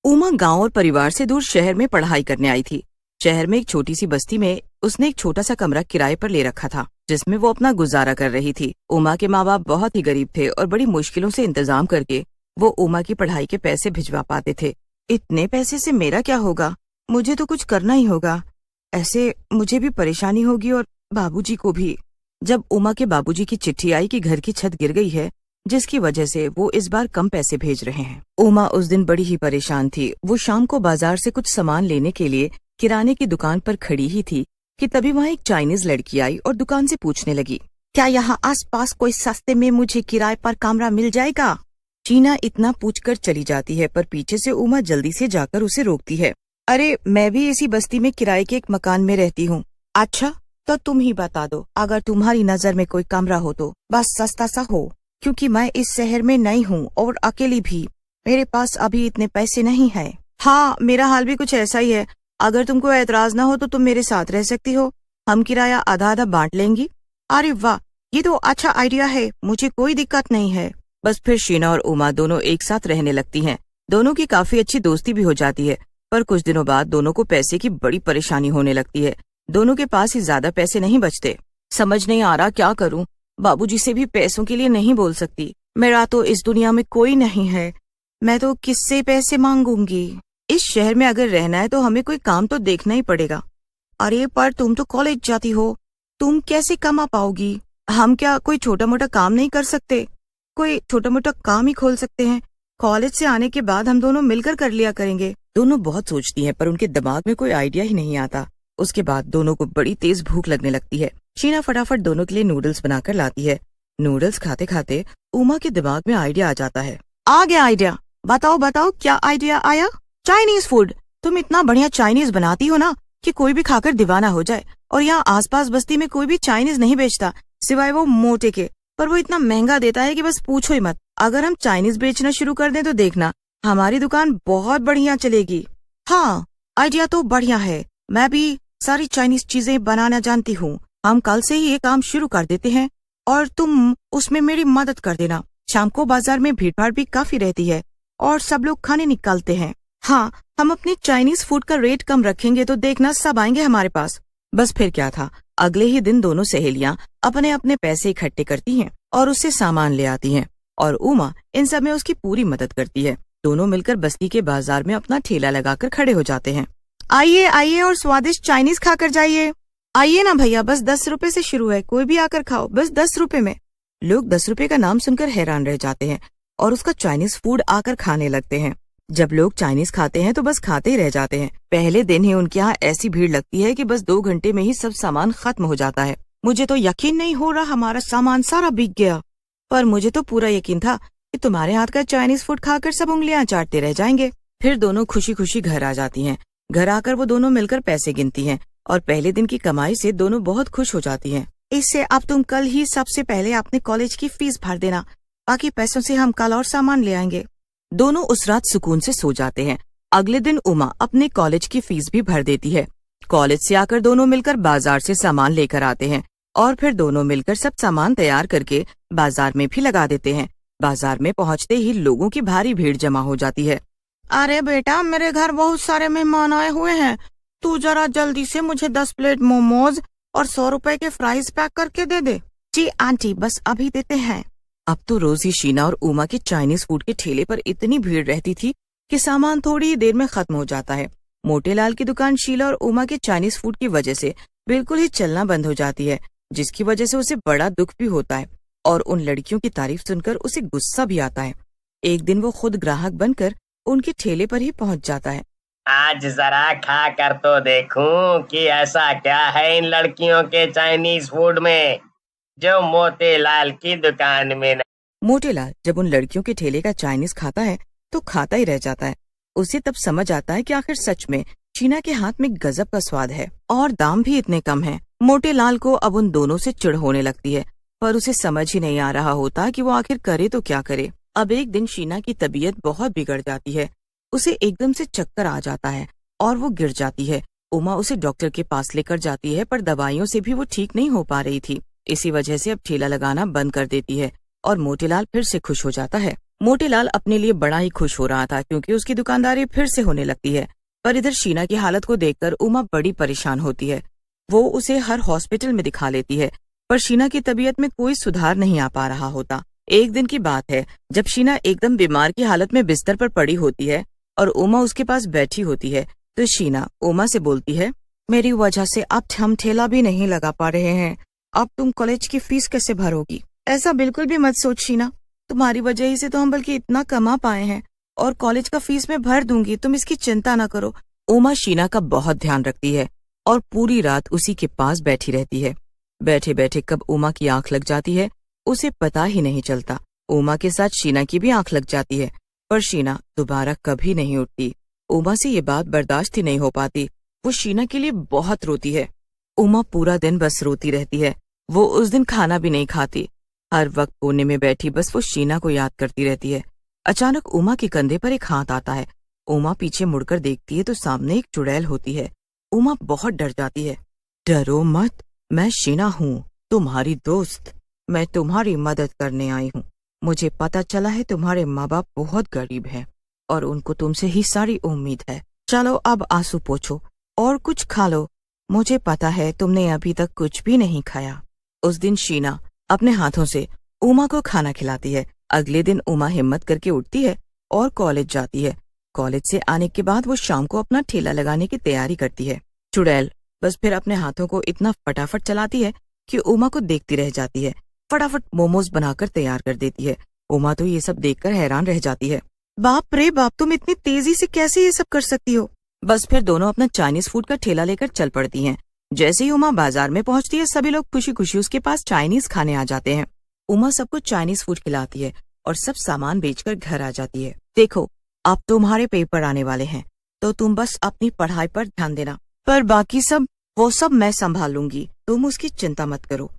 उमा गांव और परिवार से दूर शहर में पढ़ाई करने आई थी। शहर में एक छोटी सी बस्ती में उसने एक छोटा सा कमरा किराए पर ले रखा था, जिसमें वो अपना गुजारा कर रही थी। उमा के माँ बाप बहुत ही गरीब थे और बड़ी मुश्किलों से इंतजाम करके वो उमा की पढ़ाई के पैसे भिजवा पाते थे। इतने पैसे से मेरा क्या होगा, मुझे तो कुछ करना ही होगा, ऐसे मुझे भी परेशानी होगी और बाबूजी को भी। जब उमा के बाबूजी की चिट्ठी आई कि घर की छत गिर गई है, जिसकी वजह से वो इस बार कम पैसे भेज रहे हैं। उमा उस दिन बड़ी ही परेशान थी। वो शाम को बाजार से कुछ सामान लेने के लिए किराने की दुकान पर खड़ी ही थी कि तभी वहाँ एक चाइनीज लड़की आई और दुकान से पूछने लगी, क्या यहाँ आसपास कोई सस्ते में मुझे किराए पर कमरा मिल जाएगा? शीना इतना पूछकर चली जाती है, पर पीछे से उमा जल्दी से जाकर उसे रोकती है। अरे मैं भी इसी बस्ती में किराए के एक मकान में रहती हूँ। अच्छा तो तुम ही बता दो, अगर तुम्हारी नजर में कोई कमरा हो तो बस सस्ता सा हो, क्योंकि मैं इस शहर में नई हूँ और अकेली भी, मेरे पास अभी इतने पैसे नहीं है। हाँ मेरा हाल भी कुछ ऐसा ही है, अगर तुमको ऐतराज ना हो तो तुम मेरे साथ रह सकती हो, हम किराया आधा आधा बांट लेंगी। अरे वाह, ये तो अच्छा आइडिया है, मुझे कोई दिक्कत नहीं है। बस फिर शीना और उमा दोनों एक साथ रहने लगती हैं। दोनों की काफी अच्छी दोस्ती भी हो जाती है, पर कुछ दिनों बाद दोनों को पैसे की बड़ी परेशानी होने लगती है। दोनों के पास ही ज्यादा पैसे नहीं बचते। समझ नहीं आ रहा क्या करूं, बाबूजी से भी पैसों के लिए नहीं बोल सकती, मेरा तो इस दुनिया में कोई नहीं है, मैं तो किससे पैसे मांगूंगी? इस शहर में अगर रहना है तो हमें कोई काम तो देखना ही पड़ेगा। अरे पर तुम तो कॉलेज जाती हो, तुम कैसे कमा पाओगी? हम क्या कोई छोटा मोटा काम नहीं कर सकते? कोई छोटा मोटा काम ही खोल सकते हैं, कॉलेज से आने के बाद हम दोनों मिलकर कर लिया करेंगे। दोनों बहुत सोचती हैं, पर उनके दिमाग में कोई आइडिया ही नहीं आता। उसके बाद दोनों को बड़ी तेज भूख लगने लगती है। शीना फटाफट दोनों के लिए नूडल्स बनाकर लाती है। नूडल्स खाते खाते उमा के दिमाग में आइडिया आ जाता है। आ गया आइडिया, बताओ बताओ क्या आइडिया आया? Chinese food. तुम इतना बढ़िया चाइनीज बनाती हो ना कि कोई भी खाकर दीवाना हो जाए, और यहाँ आसपास बस्ती में कोई भी चाइनीज नहीं बेचता सिवाय वो मोटे के, पर वो इतना महंगा देता है कि बस पूछो ही मत। अगर हम चाइनीज बेचना शुरू कर दें तो देखना हमारी दुकान बहुत बढ़िया चलेगी। हाँ आइडिया तो बढ़िया है, मैं भी सारी चाइनीज चीजें बनाना जानती हूँ। हम कल से ही ये काम शुरू कर देते हैं और तुम उसमें मेरी मदद कर देना। शाम को बाजार में भीड़ भाड़ भी काफी रहती है और सब लोग खाने निकालते हैं। हाँ हम अपने चाइनीज फूड का रेट कम रखेंगे तो देखना सब आएंगे हमारे पास। बस फिर क्या था, अगले ही दिन दोनों सहेलियां अपने अपने पैसे इकट्ठे करती हैं और उससे सामान ले आती हैं, और उमा इन सब में उसकी पूरी मदद करती है। दोनों मिलकर बस्ती के बाजार में अपना ठेला लगाकर खड़े हो जाते हैं। आइए आइए और स्वादिष्ट चाइनीज खाकर जाइए। आइए ना भैया, बस 10 रुपए से शुरू है, कोई भी आकर खाओ, बस 10 रुपए में। लोग 10 रुपए का नाम सुनकर हैरान रह जाते हैं और उसका चाइनीज फूड आकर खाने लगते हैं। जब लोग चाइनीज खाते हैं तो बस खाते ही रह जाते हैं। पहले दिन ही उनके यहाँ ऐसी भीड़ लगती है कि बस 2 घंटे में ही सब सामान खत्म हो जाता है। मुझे तो यकीन नहीं हो रहा हमारा सामान सारा बिक गया, पर मुझे तो पूरा यकीन था कि तुम्हारे हाथ का चाइनीज फूड खाकर सब उंगलियां चाटते रह जाएंगे। फिर दोनों खुशी खुशी घर आ जाती हैं। घर आकर वो दोनों मिलकर पैसे गिनती हैं और पहले दिन की कमाई से दोनों बहुत खुश हो जाती हैं। इससे अब तुम कल ही सबसे पहले अपने कॉलेज की फीस भर देना, बाकी पैसों से हम कल और सामान ले आएंगे। दोनों उस रात सुकून से सो जाते हैं। अगले दिन उमा अपने कॉलेज की फीस भी भर देती है। कॉलेज से आकर दोनों मिलकर बाजार से सामान लेकर आते हैं और फिर दोनों मिलकर सब सामान तैयार करके बाजार में भी लगा देते हैं। बाजार में पहुंचते ही लोगों की भारी भीड़ जमा हो जाती है। अरे बेटा, मेरे घर बहुत सारे मेहमान आए हुए हैं, तू जरा जल्दी से मुझे 10 प्लेट मोमोज और 100 रुपए के फ्राइज पैक करके दे दे। जी आंटी, बस अभी देते हैं। अब तो रोज ही शीना और उमा के चाइनीज फूड के ठेले पर इतनी भीड़ रहती थी कि सामान थोड़ी ही देर में खत्म हो जाता है। मोटेलाल की दुकान शीला और उमा के चाइनीज फूड की वजह से बिल्कुल ही चलना बंद हो जाती है, जिसकी वजह से उसे बड़ा दुख भी होता है और उन लड़कियों की तारीफ सुनकर उसे गुस्सा भी आता है। एक दिन वो खुद ग्राहक बनकर उनके ठेले पर ही पहुंच जाता है। आज जरा खा कर तो देखूं कि ऐसा क्या है इन लड़कियों के चाइनीज फूड में जो मोतीलाल की दुकान में न... मोटेलाल जब उन लड़कियों के ठेले का चाइनीज खाता है तो खाता ही रह जाता है। उसे तब समझ आता है कि आखिर सच में शीना के हाथ में गजब का स्वाद है और दाम भी इतने कम है। मोटेलाल को अब उन दोनों से चिढ़ होने लगती है, पर उसे समझ ही नहीं आ रहा होता कि वो आखिर करे तो क्या करे। अब एक दिन शीना की तबीयत बहुत बिगड़ जाती है। उसे एकदम से चक्कर आ जाता है और वो गिर जाती है। उमा उसे डॉक्टर के पास लेकर जाती है, पर दवाइयों से भी वो ठीक नहीं हो पा रही थी। इसी वजह से अब ठेला लगाना बंद कर देती है और मोतीलाल फिर से खुश हो जाता है। मोतीलाल अपने लिए बड़ा ही खुश हो रहा था क्योंकि उसकी दुकानदारी फिर से होने लगती है। पर इधर शीना की हालत को देखकर उमा बड़ी परेशान होती है। वो उसे हर हॉस्पिटल में दिखा लेती है, पर शीना की तबीयत में कोई सुधार नहीं आ पा रहा होता। एक दिन की बात है जब शीना एकदम बीमार की हालत में बिस्तर पर पड़ी होती है और उमा उसके पास बैठी होती है, तो शीना उमा से बोलती है, मेरी वजह से अब हम ठेला भी नहीं लगा पा रहे हैं। अब तुम कॉलेज की फीस कैसे भरोगी? ऐसा बिल्कुल भी मत सोच शीना, तुम्हारी वजह ही से तो हम बल्कि इतना कमा पाए हैं, और कॉलेज का फीस मैं भर दूंगी, तुम इसकी चिंता ना करो। उमा शीना का बहुत ध्यान रखती है और पूरी रात उसी के पास बैठी रहती है। बैठे बैठे कब उमा की आंख लग जाती है उसे पता ही नहीं चलता। उमा के साथ शीना की भी आंख लग जाती है, पर शीना दोबारा कभी नहीं उठती। उमा से ये बात बर्दाश्त ही नहीं हो पाती। वो शीना के लिए बहुत रोती है। उमा पूरा दिन बस रोती रहती है। वो उस दिन खाना भी नहीं खाती। हर वक्त कोने में बैठी बस वो शीना को याद करती रहती है। अचानक उमा के कंधे पर एक हाथ आता है। उमा पीछे मुड़कर देखती है तो सामने एक चुड़ैल होती है। उमा बहुत डर जाती है। डरो मत, मैं शीना हूँ, तुम्हारी दोस्त। मैं तुम्हारी मदद करने आई हूँ। मुझे पता चला है तुम्हारे माँ बाप बहुत गरीब हैं और उनको तुमसे ही सारी उम्मीद है। चलो अब आंसू पोंछो और कुछ खा लो। मुझे पता है तुमने अभी तक कुछ भी नहीं खाया। उस दिन शीना अपने हाथों से उमा को खाना खिलाती है। अगले दिन उमा हिम्मत करके उठती है और कॉलेज जाती है। कॉलेज से आने के बाद वो शाम को अपना ठेला लगाने की तैयारी करती है। चुड़ैल बस फिर अपने हाथों को इतना फटाफट चलाती है कि उमा को देखती रह जाती है। फटाफट मोमोज बनाकर तैयार कर देती है। उमा तो ये सब देखकर हैरान रह जाती है। बाप रे बाप, तुम इतनी तेजी से कैसे ये सब कर सकती हो? बस फिर दोनों अपना चाइनीज फूड का ठेला लेकर चल पड़ती हैं। जैसे ही उमा बाजार में पहुंचती है सभी लोग खुशी खुशी उसके पास चाइनीज खाने आ जाते हैं। उमा सबको चाइनीज फूड खिलाती है और सब सामान बेचकर घर आ जाती है। देखो, अब तुम्हारे पेपर आने वाले हैं तो तुम बस अपनी पढ़ाई पर ध्यान देना, पर बाकी वो सब मैं संभाल लूंगी, तुम उसकी चिंता मत करो।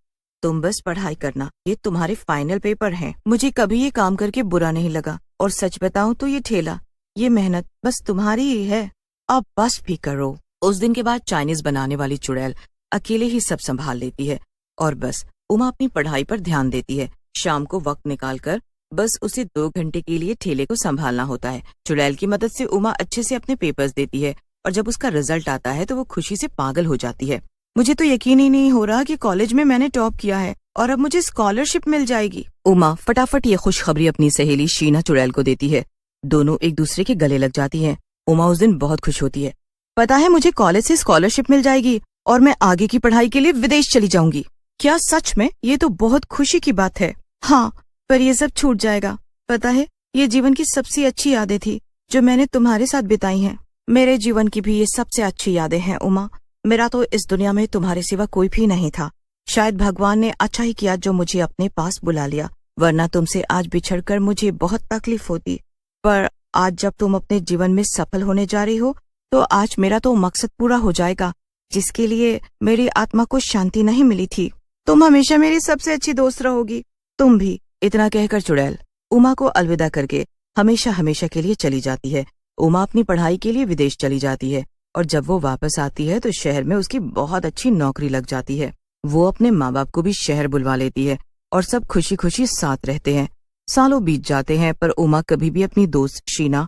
तुम बस पढ़ाई करना, ये तुम्हारे फाइनल पेपर हैं। मुझे कभी ये काम करके बुरा नहीं लगा, और सच बताऊं तो ये ठेला, ये मेहनत बस तुम्हारी ही है। अब बस भी करो। उस दिन के बाद चाइनीज बनाने वाली चुड़ैल अकेले ही सब संभाल लेती है और बस उमा अपनी पढ़ाई पर ध्यान देती है। शाम को वक्त निकालकर बस उसे 2 घंटे के लिए ठेले को संभालना होता है। चुड़ैल की मदद से उमा अच्छे से अपने पेपर्स देती है और जब उसका रिजल्ट आता है तो वो खुशी से पागल हो जाती है। मुझे तो यकीन ही नहीं हो रहा कि कॉलेज में मैंने टॉप किया है और अब मुझे स्कॉलरशिप मिल जाएगी। उमा फटाफट ये खुशखबरी अपनी सहेली शीना चुड़ैल को देती है। दोनों एक दूसरे के गले लग जाती हैं। उमा उस दिन बहुत खुश होती है। पता है, मुझे कॉलेज से स्कॉलरशिप मिल जाएगी और मैं आगे की पढ़ाई के लिए विदेश चली जाऊंगी। क्या सच में? ये तो बहुत खुशी की बात है। हाँ, पर ये सब छूट जाएगा। पता है, ये जीवन की सबसे अच्छी यादें थी जो मैंने तुम्हारे साथ बिताई हैं। मेरे जीवन की भी ये सबसे अच्छी यादें हैं उमा। मेरा तो इस दुनिया में तुम्हारे सिवा कोई भी नहीं था। शायद भगवान ने अच्छा ही किया जो मुझे अपने पास बुला लिया, वरना तुमसे आज बिछड़कर मुझे बहुत तकलीफ होती। पर आज जब तुम अपने जीवन में सफल होने जा रही हो तो आज मेरा तो मकसद पूरा हो जाएगा जिसके लिए मेरी आत्मा को शांति नहीं मिली थी। तुम हमेशा मेरी सबसे अच्छी दोस्त रहोगी। तुम भी। इतना कहकर चुड़ैल उमा को अलविदा करके हमेशा हमेशा के लिए चली जाती है। उमा अपनी पढ़ाई के लिए विदेश चली जाती है और जब वो वापस आती है तो शहर में उसकी बहुत अच्छी नौकरी लग जाती है। वो अपने माँ बाप को भी शहर बुलवा लेती है और सब खुशी खुशी साथ रहते हैं। सालों बीत जाते हैं पर उमा कभी भी अपनी दोस्त शीना